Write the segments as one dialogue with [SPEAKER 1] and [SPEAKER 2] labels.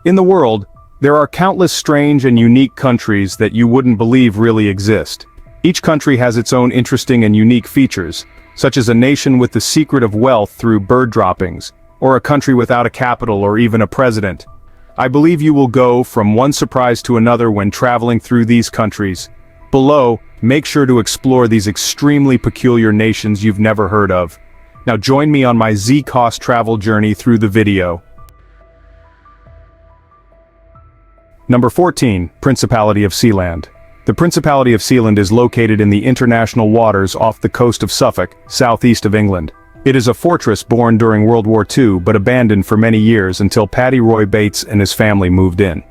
[SPEAKER 1] In the world, there are countless strange and unique countries that you wouldn't believe really exist. Each country has its own interesting and unique features, such as a nation with the secret of wealth through bird droppings, or a country without a capital or even a president. I believe you will go from one surprise to another when traveling through these countries. Below, make sure to explore these extremely peculiar nations you've never heard of. Now join me on my Z-Cost travel journey through the video. Number 14, Principality of Sealand. The Principality of Sealand is located in the international waters off the coast of Suffolk, southeast of England. It is a fortress born during World War II but abandoned for many years until Paddy Roy Bates and his family moved in.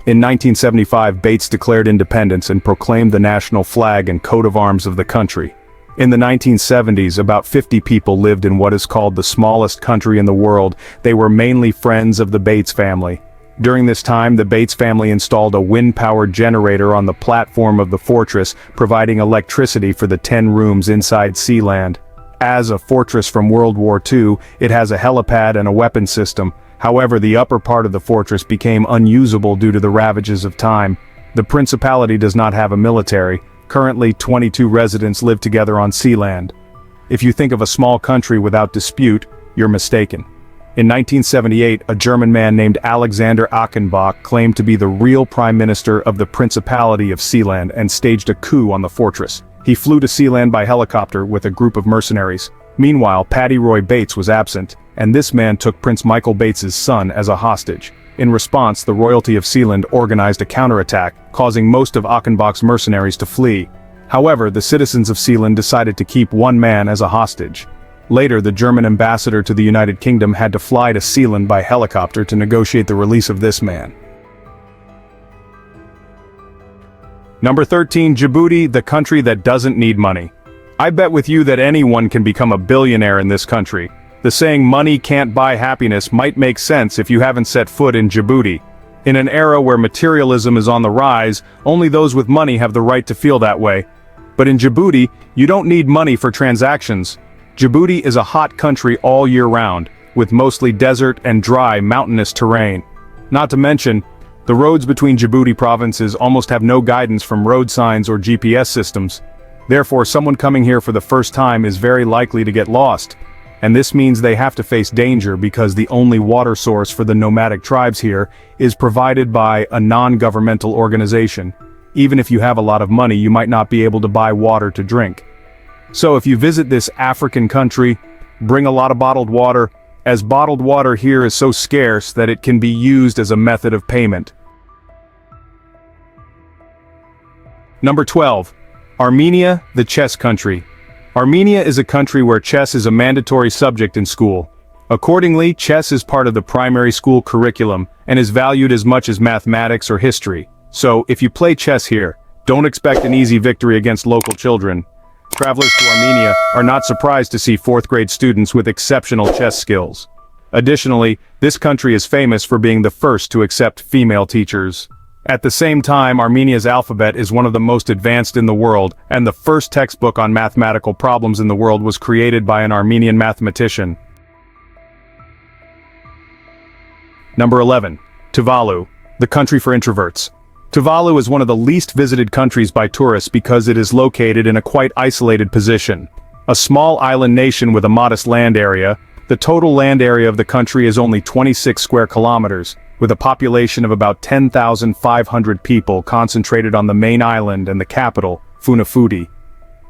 [SPEAKER 1] In 1975, Bates declared independence and proclaimed the national flag and coat of arms of the country. In the 1970s, about 50 people lived in what is called the smallest country in the world. They were mainly friends of the Bates family. During this time, the Bates family installed a wind-powered generator on the platform of the fortress, providing electricity for the 10 rooms inside Sealand. As a fortress from World War II, it has a helipad and a weapon system. However, the upper part of the fortress became unusable due to the ravages of time. The Principality does not have a military. Currently, 22 residents live together on Sealand. If you think of a small country without dispute, you're mistaken. In 1978, a German man named Alexander Achenbach claimed to be the real prime minister of the Principality of Sealand and staged a coup on the fortress. He flew to Sealand by helicopter with a group of mercenaries. Meanwhile, Paddy Roy Bates was absent, and this man took Prince Michael Bates's son as a hostage. In response, the royalty of Sealand organized a counterattack, causing most of Achenbach's mercenaries to flee. However, the citizens of Sealand decided to keep one man as a hostage. Later, the German ambassador to the United Kingdom had to fly to Sealand by helicopter to negotiate the release of this man. Number 13, Djibouti, the country that doesn't need money. I bet with you that anyone can become a billionaire in this country. The saying money can't buy happiness might make sense if you haven't set foot in Djibouti. In an era where materialism is on the rise, only those with money have the right to feel that way. But in Djibouti, you don't need money for transactions. Djibouti is a hot country all year round, with mostly desert and dry mountainous terrain. Not to mention, the roads between Djibouti provinces almost have no guidance from road signs or GPS systems. Therefore, someone coming here for the first time is very likely to get lost. And this means they have to face danger because the only water source for the nomadic tribes here is provided by a non-governmental organization. Even if you have a lot of money, you might not be able to buy water to drink. So if you visit this African country, bring a lot of bottled water, as bottled water here is so scarce that it can be used as a method of payment. Number 12. Armenia, the chess country. Armenia is a country where chess is a mandatory subject in school. Accordingly, chess is part of the primary school curriculum and is valued as much as mathematics or history. So, if you play chess here, don't expect an easy victory against local children. Travelers to Armenia are not surprised to see fourth-grade students with exceptional chess skills. Additionally, this country is famous for being the first to accept female teachers. At the same time, Armenia's alphabet is one of the most advanced in the world, and the first textbook on mathematical problems in the world was created by an Armenian mathematician. Number 11. Tuvalu, the country for introverts. Tuvalu is one of the least visited countries by tourists because it is located in a quite isolated position. A small island nation with a modest land area, the total land area of the country is only 26 square kilometers, with a population of about 10,500 people concentrated on the main island and the capital, Funafuti.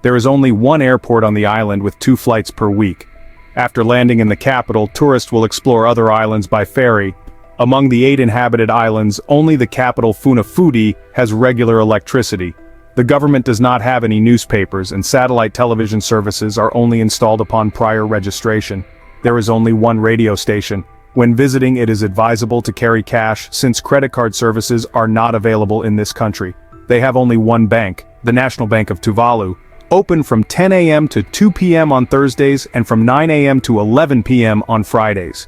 [SPEAKER 1] There is only one airport on the island with 2 flights per week. After landing in the capital, tourists will explore other islands by ferry. Among the 8 inhabited islands, only the capital Funafuti has regular electricity. The government does not have any newspapers, and satellite television services are only installed upon prior registration. There is only one radio station. When visiting, it is advisable to carry cash since credit card services are not available in this country. They have only one bank, the National Bank of Tuvalu, open from 10 a.m. to 2 p.m. on Thursdays and from 9 a.m. to 11 p.m. on Fridays.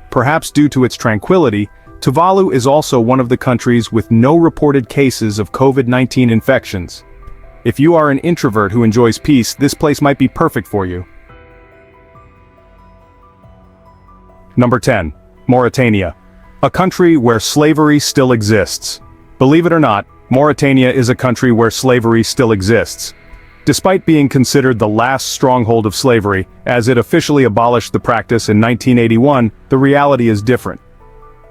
[SPEAKER 1] Perhaps due to its tranquility, Tuvalu is also one of the countries with no reported cases of COVID-19 infections. If you are an introvert who enjoys peace, this place might be perfect for you. Number 10. Mauritania. A country where slavery still exists. Believe it or not, Mauritania is a country where slavery still exists. Despite being considered the last stronghold of slavery, as it officially abolished the practice in 1981, the reality is different.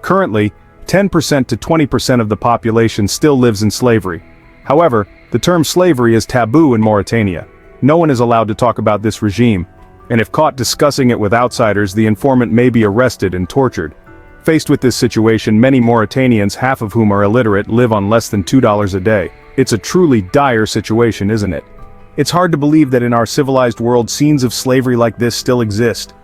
[SPEAKER 1] Currently, 10% to 20% of the population still lives in slavery. However, the term slavery is taboo in Mauritania. No one is allowed to talk about this regime, and if caught discussing it with outsiders, the informant may be arrested and tortured. Faced with this situation, many Mauritanians, half of whom are illiterate, live on less than $2 a day. It's a truly dire situation, isn't it? It's hard to believe that in our civilized world, scenes of slavery like this still exist.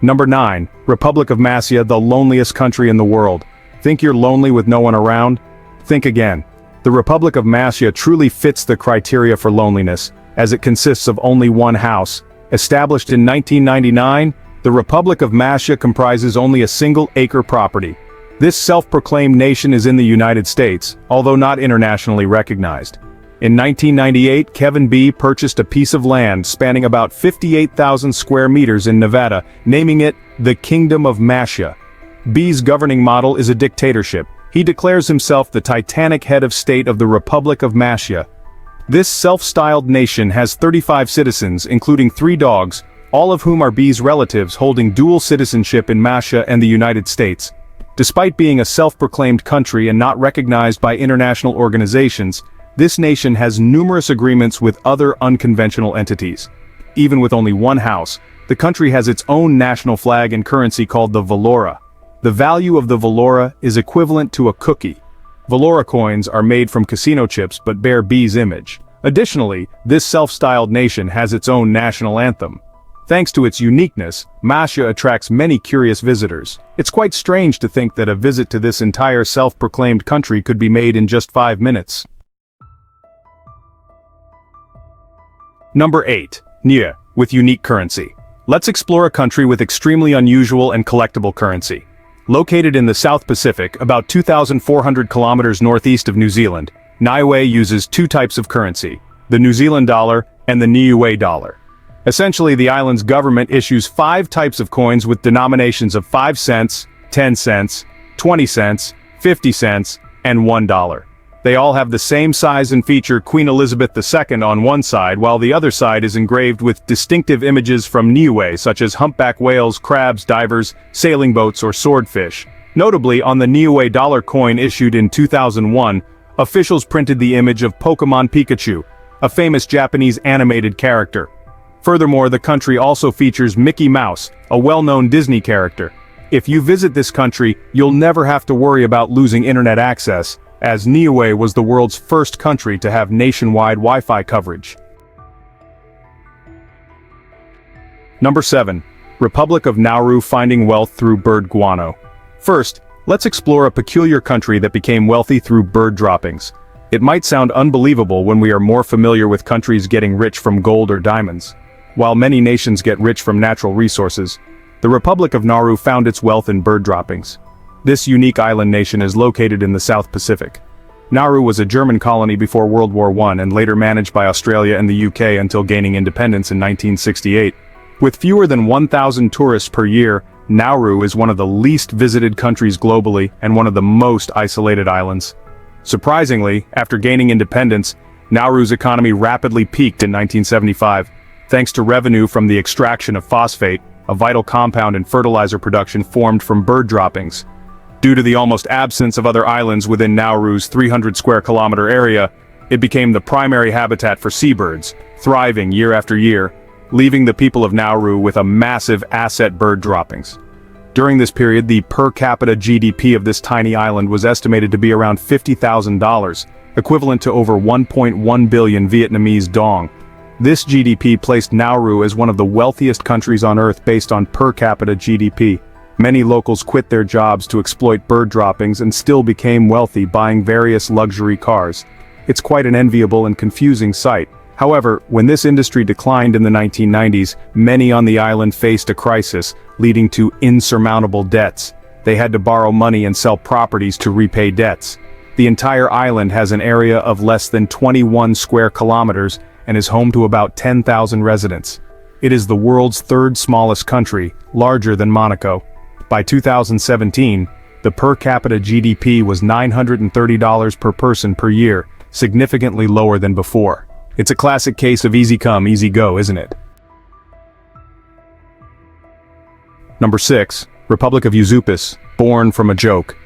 [SPEAKER 1] Number 9. Republic of Massia, the loneliest country in the world. Think you're lonely with no one around? Think again. The Republic of Massia truly fits the criteria for loneliness, as it consists of only one house. Established in 1999, the Republic of Massia comprises only a single-acre property. This self-proclaimed nation is in the United States, although not internationally recognized. In 1998, Kevin B. purchased a piece of land spanning about 58,000 square meters in Nevada, naming it the Kingdom of Massia. B's governing model is a dictatorship. He declares himself the titanic head of state of the Republic of Massia. This self-styled nation has 35 citizens, including 3 dogs, all of whom are B's relatives holding dual citizenship in Massia and the United States. Despite being a self-proclaimed country and not recognized by international organizations, this nation has numerous agreements with other unconventional entities. Even with only one house, the country has its own national flag and currency called the Valora. The value of the Valora is equivalent to a cookie. Valora coins are made from casino chips but bear B's image. Additionally, this self-styled nation has its own national anthem. Thanks to its uniqueness, Massia attracts many curious visitors. It's quite strange to think that a visit to this entire self-proclaimed country could be made in just 5 minutes. Number 8. Niue, with unique currency. Let's explore a country with extremely unusual and collectible currency. Located in the South Pacific, about 2,400 kilometers northeast of New Zealand, Niue uses 2 types of currency, the New Zealand dollar and the Niue dollar. Essentially, the island's government issues 5 types of coins with denominations of 5 cents, 10 cents, 20 cents, 50 cents, and $1. They all have the same size and feature Queen Elizabeth II on one side, while the other side is engraved with distinctive images from Niue, such as humpback whales, crabs, divers, sailing boats, or swordfish. Notably, on the Niue dollar coin issued in 2001, officials printed the image of Pokemon Pikachu, a famous Japanese animated character. Furthermore, the country also features Mickey Mouse, a well-known Disney character. If you visit this country, you'll never have to worry about losing internet access, as Niue was the world's first country to have nationwide Wi-Fi coverage. Number 7. Republic of Nauru finding wealth through bird guano. First, let's explore a peculiar country that became wealthy through bird droppings. It might sound unbelievable when we are more familiar with countries getting rich from gold or diamonds. While many nations get rich from natural resources, the Republic of Nauru found its wealth in bird droppings. This unique island nation is located in the South Pacific. Nauru was a German colony before World War I and later managed by Australia and the UK until gaining independence in 1968. With fewer than 1,000 tourists per year, Nauru is one of the least visited countries globally and one of the most isolated islands. Surprisingly, after gaining independence, Nauru's economy rapidly peaked in 1975. Thanks to revenue from the extraction of phosphate, a vital compound in fertilizer production formed from bird droppings. Due to the almost absence of other islands within Nauru's 300 square kilometer area, it became the primary habitat for seabirds, thriving year after year, leaving the people of Nauru with a massive asset bird droppings. During this period, the per capita GDP of this tiny island was estimated to be around $50,000, equivalent to over 1.1 billion Vietnamese dong. This GDP placed Nauru as one of the wealthiest countries on Earth based on per capita GDP. Many locals quit their jobs to exploit bird droppings and still became wealthy buying various luxury cars. It's quite an enviable and confusing sight. However, when this industry declined in the 1990s, many on the island faced a crisis, leading to insurmountable debts. They had to borrow money and sell properties to repay debts. The entire island has an area of less than 21 square kilometers and is home to about 10,000 residents. It is the world's third smallest country, larger than Monaco. By 2017, the per capita GDP was $930 per person per year, significantly lower than before. It's a classic case of easy come, easy go, isn't it? Number 6. Republic of Uzupis, born from a joke.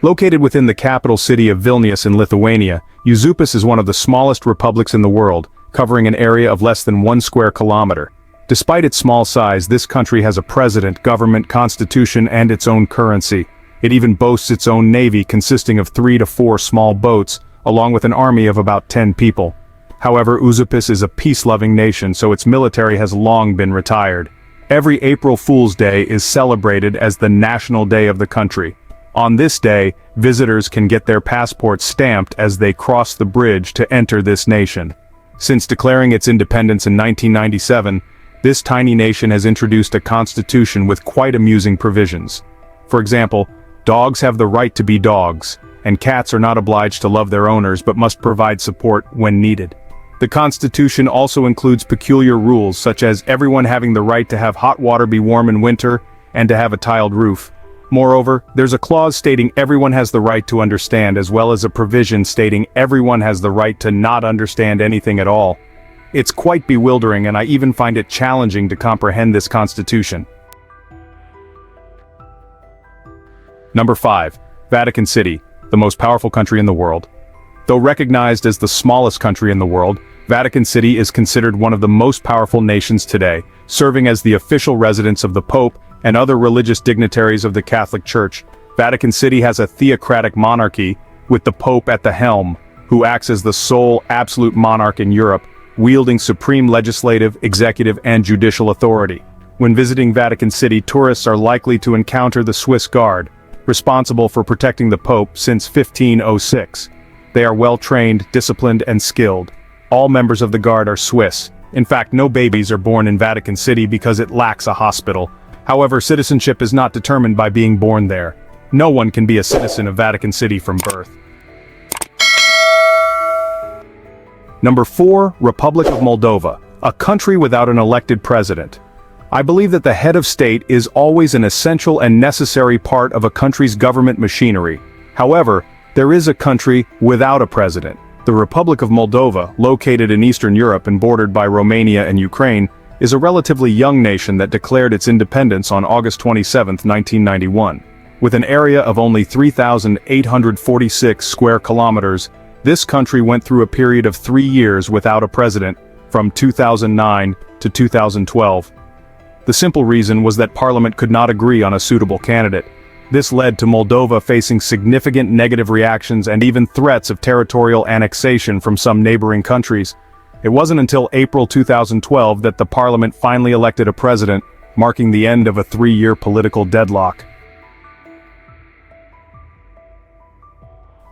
[SPEAKER 1] Located within the capital city of Vilnius in Lithuania, Uzupis is one of the smallest republics in the world, covering an area of less than 1 square kilometer. Despite its small size, this country has a president, government, constitution, and its own currency. It even boasts its own navy consisting of 3 to 4 small boats, along with an army of about 10 people. However, Uzupis is a peace-loving nation, so its military has long been retired. Every April Fool's Day is celebrated as the national day of the country. On this day, visitors can get their passports stamped as they cross the bridge to enter this nation. Since declaring its independence in 1997, this tiny nation has introduced a constitution with quite amusing provisions. For example, dogs have the right to be dogs, and cats are not obliged to love their owners but must provide support when needed. The Constitution also includes peculiar rules such as everyone having the right to have hot water be warm in winter and to have a tiled roof. Moreover, there's a clause stating everyone has the right to understand, as well as a provision stating everyone has the right to not understand anything at all. It's quite bewildering, and I even find it challenging to comprehend this constitution. Number 5. Vatican City, the most powerful country in the world. Though recognized as the smallest country in the world, Vatican City is considered one of the most powerful nations today, serving as the official residence of the Pope and other religious dignitaries of the Catholic Church. Vatican City has a theocratic monarchy, with the Pope at the helm, who acts as the sole absolute monarch in Europe, wielding supreme legislative, executive, and judicial authority. When visiting Vatican City, tourists are likely to encounter the Swiss Guard, responsible for protecting the Pope since 1506. They are well-trained, disciplined, and skilled. All members of the Guard are Swiss. In fact, no babies are born in Vatican City because it lacks a hospital. However, citizenship is not determined by being born there. No one can be a citizen of Vatican City from birth. Number 4. Republic of Moldova, a country without an elected president. I believe that the head of state is always an essential and necessary part of a country's government machinery. However, there is a country without a president. The Republic of Moldova, located in Eastern Europe and bordered by Romania and Ukraine, is a relatively young nation that declared its independence on August 27, 1991. With an area of only 3,846 square kilometers, this country went through a period of 3 years without a president, from 2009 to 2012. The simple reason was that Parliament could not agree on a suitable candidate. This led to Moldova facing significant negative reactions and even threats of territorial annexation from some neighboring countries. It wasn't until April 2012 that the parliament finally elected a president, marking the end of a 3-year political deadlock.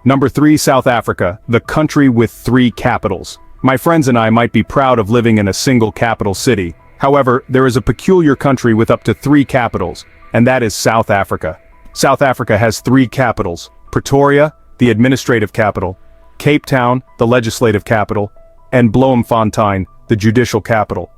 [SPEAKER 1] Number 3. South Africa, the country with 3 capitals. My friends and I might be proud of living in a single capital city. However, there is a peculiar country with up to 3 capitals, and that is South Africa. South Africa has 3 capitals: Pretoria, the administrative capital; Cape Town, the legislative capital; and Bloemfontein, the judicial capital.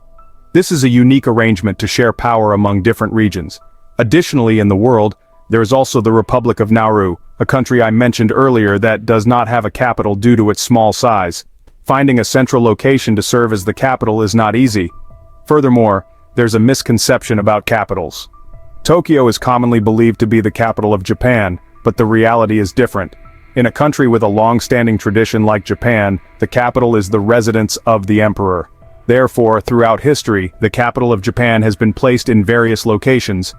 [SPEAKER 1] This is a unique arrangement to share power among different regions. Additionally, in the world, there is also the Republic of Nauru, a country I mentioned earlier that does not have a capital due to its small size. Finding a central location to serve as the capital is not easy. Furthermore, there's a misconception about capitals. Tokyo is commonly believed to be the capital of Japan, but the reality is different. In a country with a long-standing tradition like Japan, the capital is the residence of the emperor. Therefore, throughout history, the capital of Japan has been placed in various locations.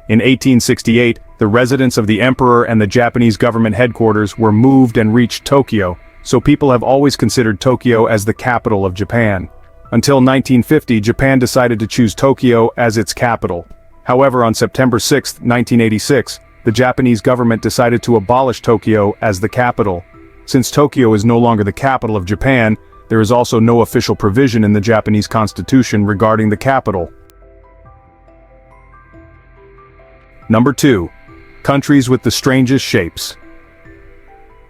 [SPEAKER 1] In 1868, the residence of the emperor and the Japanese government headquarters were moved and reached Tokyo, so people have always considered Tokyo as the capital of Japan. Until 1950, Japan decided to choose Tokyo as its capital. However, on September 6, 1986, the Japanese government decided to abolish Tokyo as the capital. Since Tokyo is no longer the capital of Japan, there is also no official provision in the Japanese constitution regarding the capital. Number 2. Countries with the strangest shapes.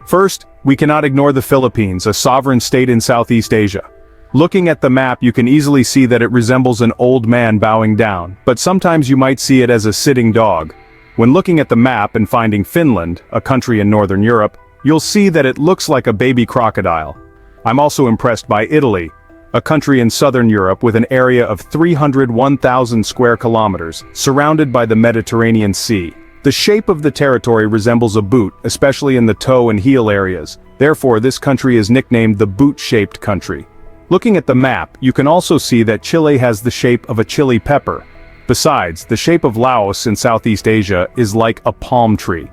[SPEAKER 1] First, we cannot ignore the Philippines, a sovereign state in Southeast Asia. Looking at the map, you can easily see that it resembles an old man bowing down, but sometimes you might see it as a sitting dog. When looking at the map and finding Finland, a country in Northern Europe, you'll see that it looks like a baby crocodile. I'm also impressed by Italy, a country in Southern Europe with an area of 301,000 square kilometers, surrounded by the Mediterranean Sea. The shape of the territory resembles a boot, especially in the toe and heel areas. Therefore, this country is nicknamed the boot-shaped country. Looking at the map, you can also see that Chile has the shape of a chili pepper. Besides, the shape of Laos in Southeast Asia is like a palm tree.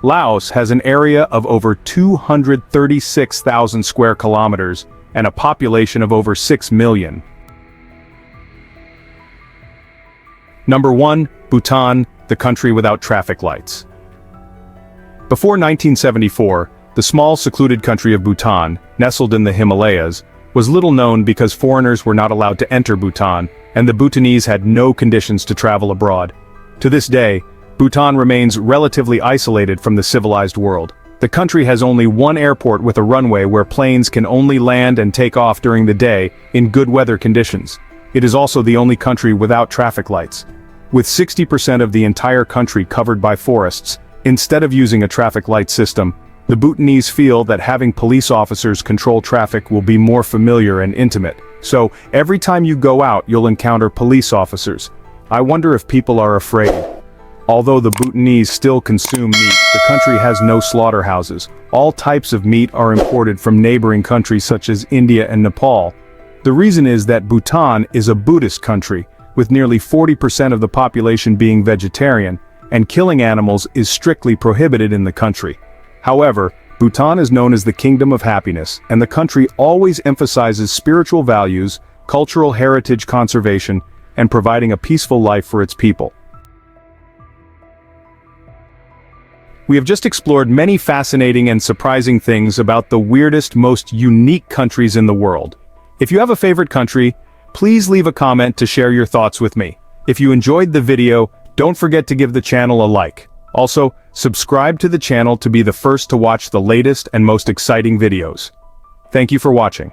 [SPEAKER 1] Laos has an area of over 236,000 square kilometers and a population of over 6 million. Number 1. Bhutan, the country without traffic lights. Before 1974, the small secluded country of Bhutan, nestled in the Himalayas, was little known because foreigners were not allowed to enter Bhutan, and the Bhutanese had no conditions to travel abroad. To this day, Bhutan remains relatively isolated from the civilized world. The country has only one airport with a runway where planes can only land and take off during the day in good weather conditions. It is also the only country without traffic lights. With 60% of the entire country covered by forests, instead of using a traffic light system, the Bhutanese feel that having police officers control traffic will be more familiar and intimate. So, every time you go out, you'll encounter police officers. I wonder if people are afraid. Although the Bhutanese still consume meat, the country has no slaughterhouses. All types of meat are imported from neighboring countries such as India and Nepal. The reason is that Bhutan is a Buddhist country, with nearly 40% of the population being vegetarian, and killing animals is strictly prohibited in the country. However, Bhutan is known as the Kingdom of Happiness, and the country always emphasizes spiritual values, cultural heritage conservation, and providing a peaceful life for its people. We have just explored many fascinating and surprising things about the weirdest, most unique countries in the world. If you have a favorite country, please leave a comment to share your thoughts with me. If you enjoyed the video, don't forget to give the channel a like. Also, subscribe to the channel to be the first to watch the latest and most exciting videos. Thank you for watching.